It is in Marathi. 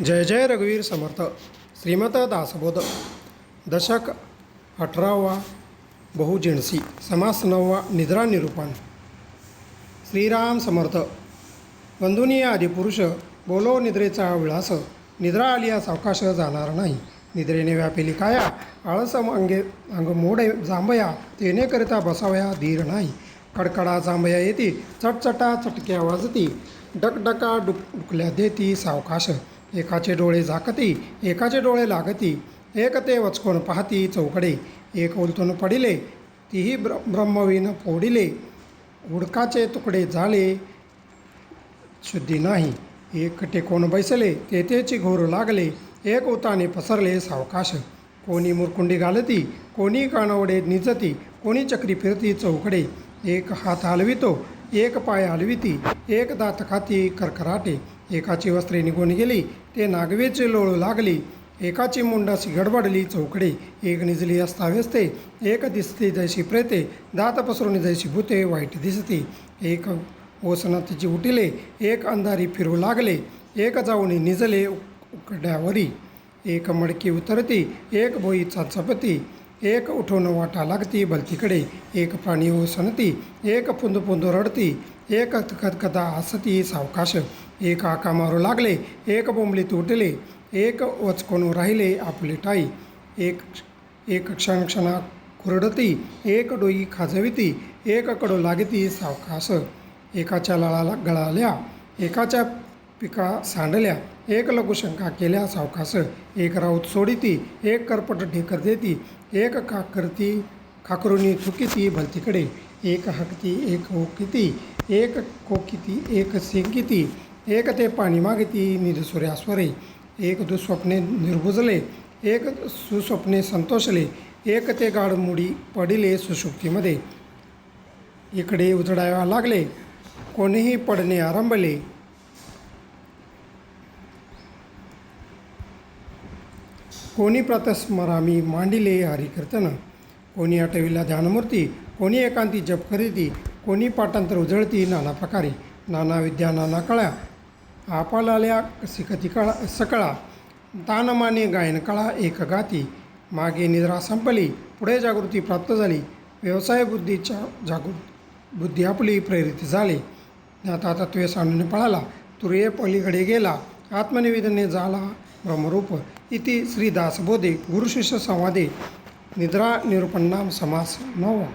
जय जय रघुवीर समर्थ. श्रीमत दासबोध. दशक 18वा बहुजिणसी. समास 9वा निद्रा निरूपण. श्रीराम समर्थ. बंधुनी आदिपुरुष बोलो निद्रेचा विळास. निद्रा आलिया सावकाश जाणार नाही. निद्रेने व्यापेली काया आळस अंग मोडे जांभया. तेने करिता बसावया धीर नाही. कडकडा जांभया येती चटचटा चटक्या वाजती. डकडका डुकल्या देती सावकाश. एकाचे डोळे झाकती एकाचे डोळे लागती. एक ते वचकोन पाहती चौकडे. एक उलटून पडिले तीही ब्रह्मविन फोडिले. उडकाचे तुकडे झाले शुद्धी नाही. एक टेकोन बैसले तेथेची घोर लागले. एक उताने पसरले सावकाश. कोणी मुरकुंडी घालती कोणी कानवडे निजती. कोणी चक्री फिरती चौकडे. एक हात हलवितो एक पाय हलविती. एक दात खाती करकराटे. एकाची वस्त्रे निघून गेली ते नागवेची लोळू लागली. एकाची मुंडाशी गडबडली चौकडे. एक निजली अस्ताव्यस्ते एक दिसते जैशी प्रेते. दात पसरून जैशी भूते वाईट दिसती. एक ओसना तिची उठिले एक अंधारी फिरू लागले. एक जाऊन निजले उकड्यावरी. एक मडकी उतरती एक भोई चाचपती. एक उठून वाटा लागती भलतीकडे. एक प्राणी ओसनती एक पुंद पुंद रडती. एक कदकदा हसती सावकाश. एक आका मारू लागले एक बोंबलीत उठले. एक वचकून राहिले आपली टाई. एक क्षणक्षणा कुरडती एक डोई खाजविती. एक कडू लागती सावकाश. एकाच्या लाळाला गळाल्या एकाच्या पिका सांडल्या. एक लघुशंका केल्या सावकाश. एक राऊत सोडिती एक करपट ढेकर देती. एक खाकरुनी थुकिती भलतीकडे. एक हकती एक ओकिती एक कोकिती एक शेंकिती. एक ते पाणी मागिती निरसुऱ्यास्वरे. एक दुःस्वप्ने निर्बुजले एक सुस्वप्ने संतोषले. एक ते गाडमुडी पडिले सुषुप्तीमध्ये. इकडे उजडायला लागले कोणीही पडणे आरंभले. कोणी प्रातस्मरामी मांडिले हरिकीर्तन. कोणी आठविला ध्यानमूर्ती कोणी एकांती जप करीती. कोणी पाठांतर उजळती नाना प्रकारे. नाना विद्या नाना कळा आपालाल्या शिकती सकळा. तानमाने गायन कळा एक गाती. मागे निद्रा संपली पुढे जागृती प्राप्त झाली. व्यवसाय बुद्धीच्या बुद्धी आपली प्रेरित झाली. ज्ञाता तत्वे सांडून पळाला तुर्ये पलीकडे गेला. आत्मनिवेदने झाला ब्रह्मरूप. इति श्री दासबोधे गुरुशिष्य संवादे निद्रा निरूपण नाम समास 9वा.